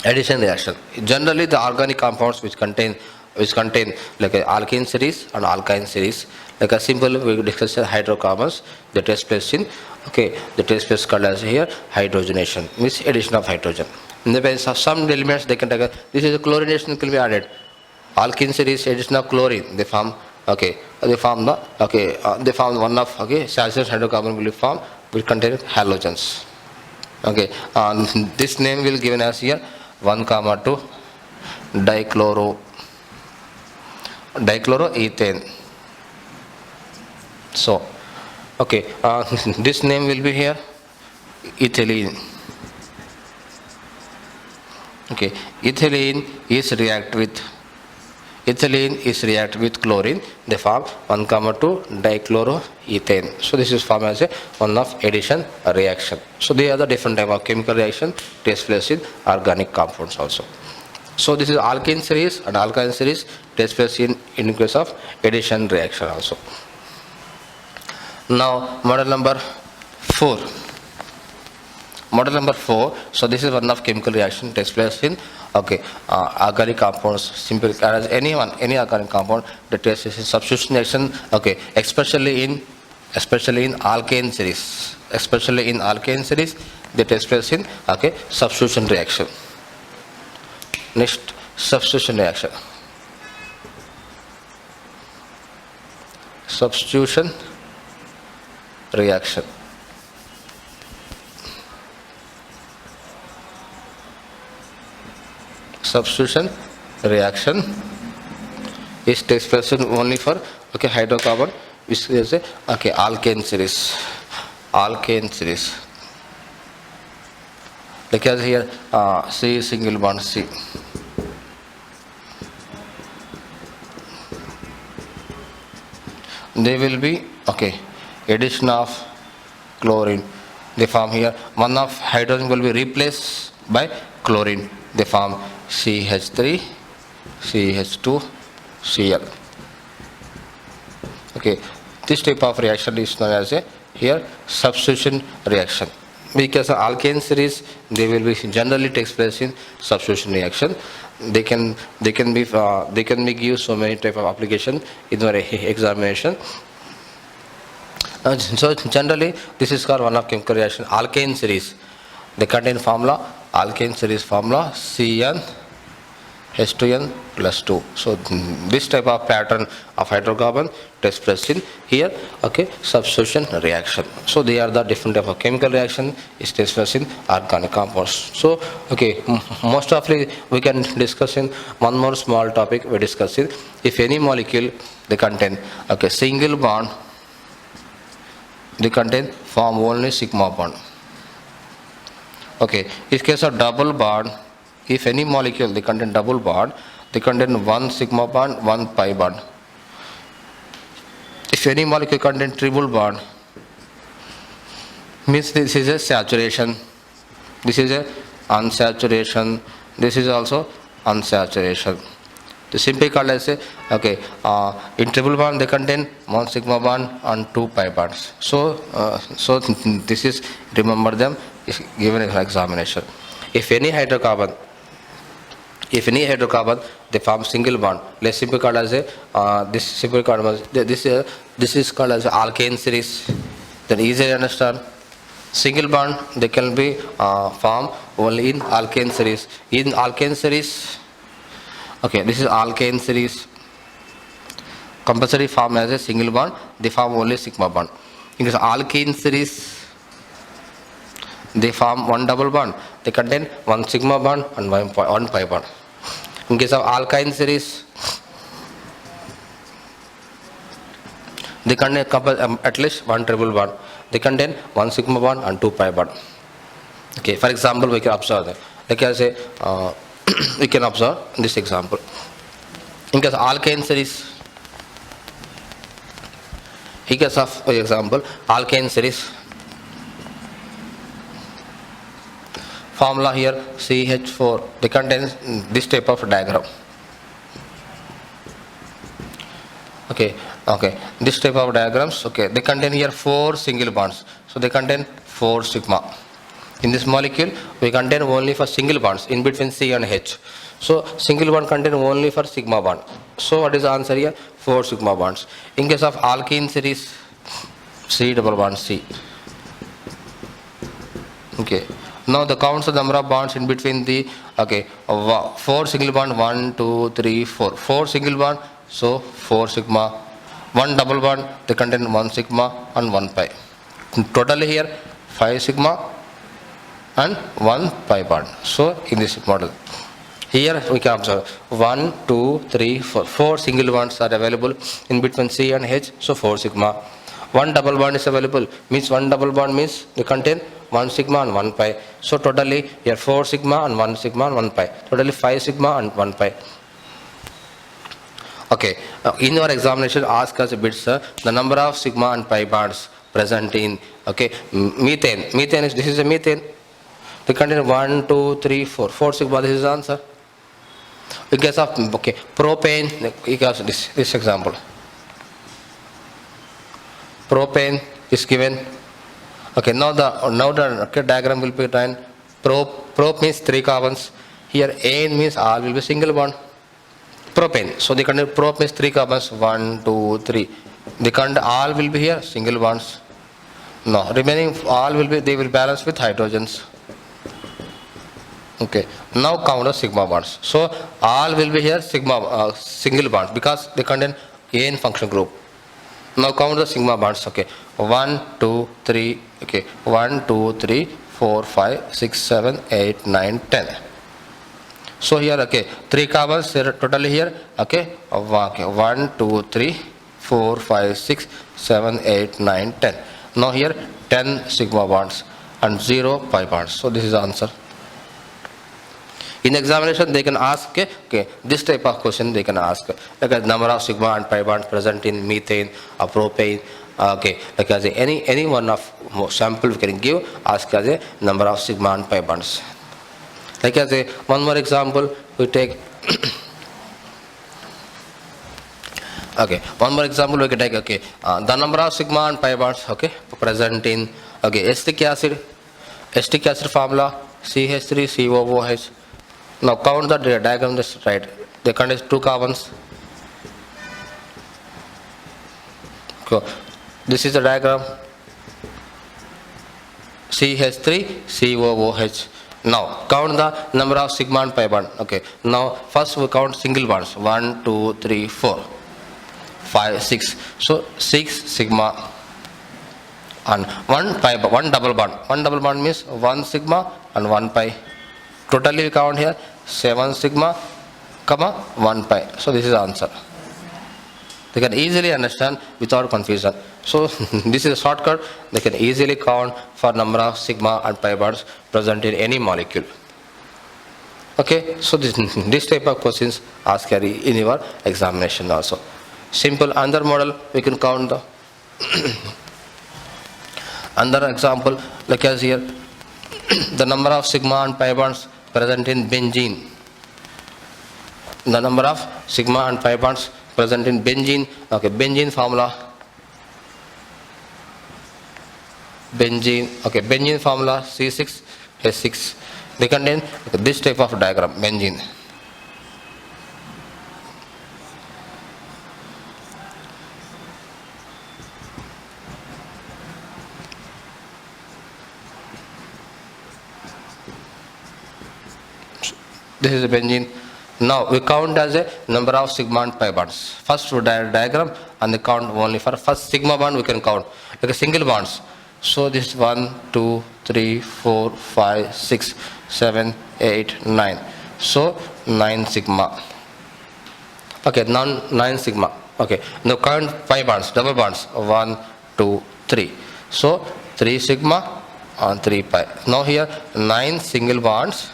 addition reaction. Generally, the organic compounds which contain like a alkene series and alkyne series, like a simple we discuss hydrocarbons, that takes place in the takes place called as here hydrogenation, means addition of hydrogen. In the case of some elements, they can take this is a chlorination will be added. Alkene series addition of chlorine, they form they form one of saturation hydrocarbon will form, will contain halogens. This name will given as here 1,2 dichloroethane. So this name will be here ethylene. Ethylene is react with chlorine, they form 1,2 dichloroethane. So this is formed as a one of addition reaction. So they are the different type of chemical reaction takes place in organic compounds also. So this is alkene series and alkyne series takes place in case of addition reaction also. Now model number 4. Model number 4. So this is one of chemical reaction takes place in organic compounds. Simple as any organic compound that takes place in substitution reaction. Especially in alkane series. Especially in alkane series, that takes place in substitution reaction. Next, substitution reaction. Substitution reaction. Substitution reaction is takes place only for hydrocarbon, which is a alkane series. Alkane series. Because here C single bond C. They will be addition of chlorine. They form here one of hydrogen will be replaced by chlorine. They form CH3, CH2, Cl. This type of reaction is known as a here substitution reaction. Because alkane series, they will be generally takes place in substitution reaction. They can be give so many type of application in the examination. So generally this is called one of chemical reaction alkane series. They contain formula alkane series formula H2N plus 2. So this type of pattern of hydrocarbon is expressed in here, okay, substitution reaction. So they are the different type of chemical reaction is expressed in organic compounds. So okay, most of we can discuss in one more small topic. We discuss it. If any molecule they contain, okay, single bond, they contain form only sigma bond. Okay, in case of double bond, if any molecule they contain double bond, they contain one sigma bond, one pi bond. If any molecule contain triple bond, means this is a saturation, this is a unsaturation, this is also unsaturation. The simply called as a, okay, in triple bond they contain one sigma bond and two pi bonds. So this is, remember them, is given in examination. If any hydrocarbon they form single bond, let's simply called as a this simply called as this is called as alkane series. Then easily understand. Single bond they can be formed only in alkane series. In alkane series, okay, this is alkane series. Compulsory form as a single bond, they form only sigma bond. In this alkene series, they form one double bond. They contain one sigma bond and one pi bond. In case of alkyne series, they contain at least one triple bond. They contain one sigma bond and two pi bond. Okay, for example, we can observe that. Like I say, we can observe this example. In case of alkane series, in case of, for example, alkane series, formula here CH4, they contain this type of diagram. Okay, this type of diagrams, okay, they contain here 4 single bonds. So they contain 4 sigma. In this molecule, we contain only for single bonds in between C and H. So single bond contain only for sigma bond. So what is the answer here? 4 sigma bonds. In case of alkene series, C double bond C. Okay. Now the counts of the number of bonds in between the, okay, 4 single bond, 1, 2, 3, 4. 4 single bond, so 4 sigma. 1 double bond, they contain 1 sigma and 1 pi. Totally here 5 sigma and 1 pi bond. So in this model, here we can observe 1, 2, 3, 4. 4 single bonds are available in between C and H, so 4 sigma. 1 double bond is available, means 1 double bond means they contain 1 sigma and 1 pi. So totally here 4 sigma and 1 sigma and 1 pi. Totally 5 sigma and 1 pi. Okay, in our examination ask us a bit, sir, the number of sigma and pi bonds present in, okay, methane. Methane is, this is a methane. They contain 1, 2, 3, 4. 4 sigma, this is the answer. In case of, okay, propane, because this example. Propane is given. Okay, now the okay, diagram will be done. Prop means 3 carbons. Here N means all will be single bond. Propane. So they contain prop means 3 carbons. 1, 2, 3. They contain all will be here single bonds. No, remaining all will be, they will balance with hydrogens. Okay. Now count the sigma bonds. So all will be here sigma single bonds because they contain N function group. Now count the sigma bonds. Okay, 1, 2, 3. Okay, 1, 2, 3, 4, 5, 6, 7, 8, 9, 10. So here, okay, 3 carbons here totally here. Okay, 1, 2, 3, 4, 5, 6, 7, 8, 9, 10. Now here 10 sigma bonds and 0 pi bonds. So this is the answer. In examination, they can ask, okay, this type of question they can ask, like a number of sigma and pi bonds present in methane or propane. Okay, like as any one of sample we can give, ask as a number of sigma and pi bonds. Like as a one more example, we take. Okay, one more example we can take. Okay, the number of sigma and pi bonds, okay, present in, okay, acetic acid formula CH3COOH. Now count the diagram just right. They contain 2 carbons. Okay. This is the diagram. CH3COOH. Now count the number of sigma and pi bond. Okay, now first we count single bonds. 1 2 3 4 5 6. So 6 sigma and one double bond. One double bond means 1 sigma and 1 pi. Totally we count here 7 sigma comma 1 pi. So this is the answer. They can easily understand without confusion. So this is a shortcut. They can easily count for number of sigma and pi bonds present in any molecule. Okay, so this type of questions asked in your examination also. Simple another model we can count the another example like as here the number of sigma and pi bonds present in benzene. The number of sigma and pi bonds present in benzene. Okay, benzene formula. Benzene formula C6H6. They contain this type of diagram, benzene. This is a benzene. Now we count as a number of sigma and pi bonds. First we diagram and they count only for first sigma bond we can count like a single bonds. So this 1 2 3 4 5 6 7 8 9. So 9 sigma. Okay, 9 sigma. Okay, now count pi bonds, double bonds. 1 2 3. So 3 sigma and 3 pi. Now here 9 single bonds,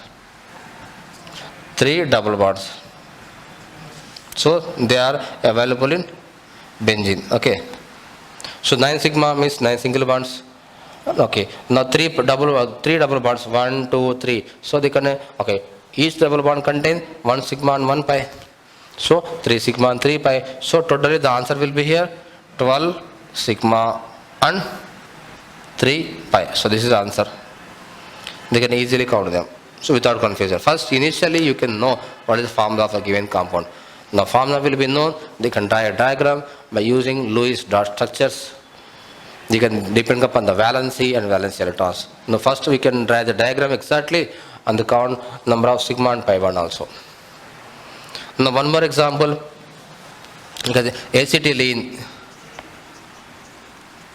3 double bonds. So they are available in benzene. Okay, so 9 sigma means 9 single bonds. Okay, now 3 double bonds, 1 2 3. So they can okay, each double bond contain 1 sigma and 1 pi. So 3 sigma and 3 pi. So totally the answer will be here 12 sigma and 3 pi. So this is the answer. They can easily count them. So without confusion. First, initially you can know what is the formula of a given compound. The formula will be known. They can draw a diagram by using Lewis dot structures. You can depend upon the valency and valence electrons. Now first we can draw the diagram exactly and the count number of sigma and pi bond also. Now one more example. Acetylene.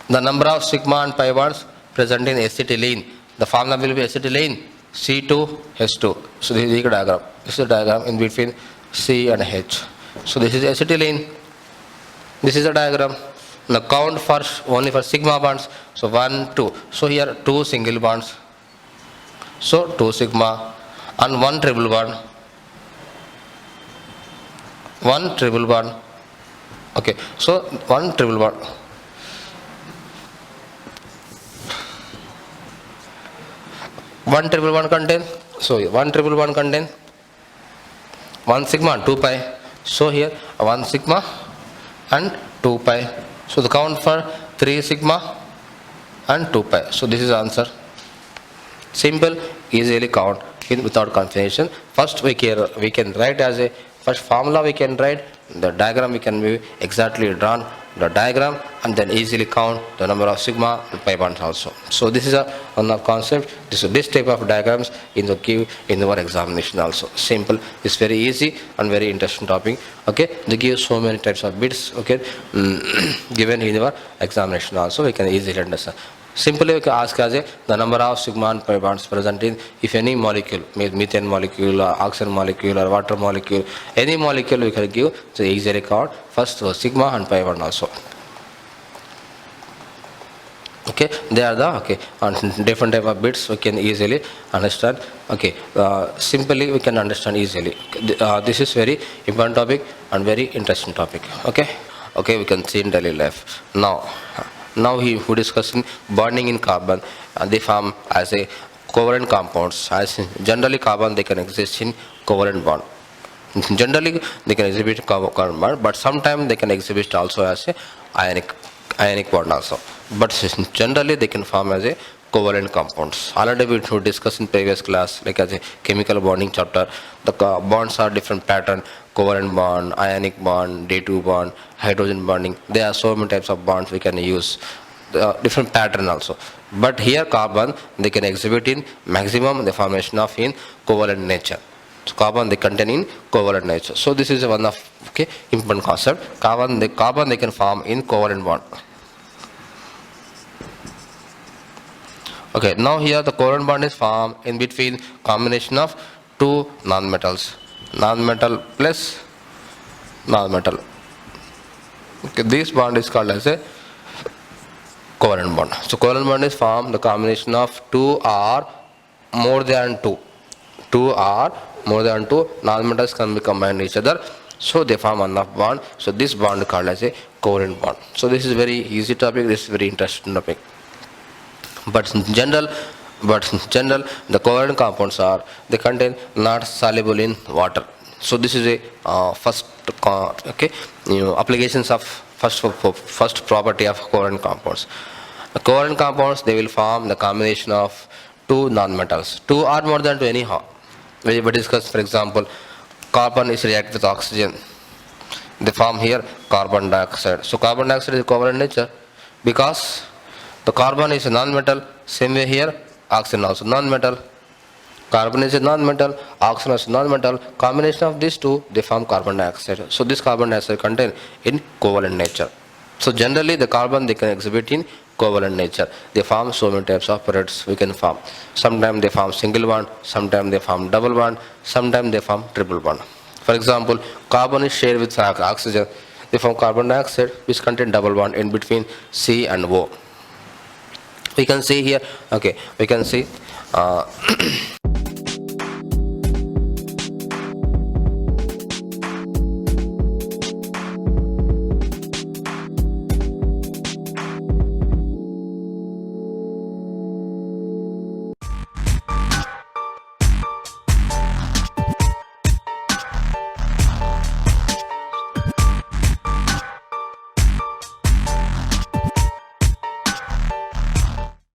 The number of sigma and pi bonds present in acetylene. The formula will be acetylene C2H2. So this is the diagram. This is the diagram in between C and H. So this is acetylene. This is the diagram. Now count first only for sigma bonds. So 1 2. So here 2 single bonds. So 2 sigma and 1 triple bond. 1 triple bond. Okay. So 1 triple bond. One triple bond contain. So one triple bond contain 1 sigma and 2 pi. So here 1 sigma and 2 pi. So the count for 3 sigma and 2 pi. So this is the answer. Simple, easily count without confusion. First we can write as a first formula we can write, the diagram we can be exactly drawn the diagram and then easily count the number of sigma and pi bonds also. So this is one of concept. This type of diagrams in the give in our examination also. Simple, it's very easy and very interesting topic. Okay, they give so many types of bits. Okay, given in our examination also we can easily understand. Simply we can ask as the number of sigma and pi bonds present in if any molecule, methane molecule or oxygen molecule or water molecule, any molecule we can give, so easily count first sigma and pi bond also. Okay, they are the and different type of bits we can easily understand. Okay, simply we can understand easily. This is very important topic and very interesting topic. Okay, we can see in daily life. Now we discussing bonding in carbon, and they form as a covalent compounds. As generally carbon they can exist in covalent bond. Generally they can exhibit covalent bond, but sometimes they can exhibit also as a ionic bond also. But generally they can form as a covalent compounds. Already we discussed in previous class, like as a chemical bonding chapter, the bonds are different pattern: covalent bond, ionic bond, D2 bond, hydrogen bonding. There are so many types of bonds we can use. different pattern also. But here carbon, they can exhibit in maximum the formation of in covalent nature. So carbon they contain in covalent nature. So this is one of important concept. Carbon they can form in covalent bond. Okay, now here the covalent bond is formed in between combination of two nonmetals, nonmetal plus nonmetal. Okay, this bond is called as a covalent bond. So covalent bond is formed the combination of two or more than two. Two or more than two nonmetals can be combined each other. So they form one of bond. So this bond is called as a covalent bond. So this is very easy topic. This is very interesting topic. But in general, the covalent compounds are they contain not soluble in water. So this is a applications of first property of covalent compounds. The covalent compounds they will form the combination of two nonmetals, two or more than two anyhow. We discuss, for example, carbon is react with oxygen. They form here carbon dioxide. So carbon dioxide is covalent nature because the carbon is a non-metal, same way here, oxygen also non-metal. Carbon is a non-metal, oxygen is a non-metal. Combination of these two, they form carbon dioxide. So this carbon dioxide contain in covalent nature. So generally the carbon they can exhibit in covalent nature. They form so many types of products we can form. Sometimes they form single bond, sometimes they form double bond, sometimes they form triple bond. For example, carbon is shared with oxygen. They form carbon dioxide which contain double bond in between C and O. We can see here, okay, we can see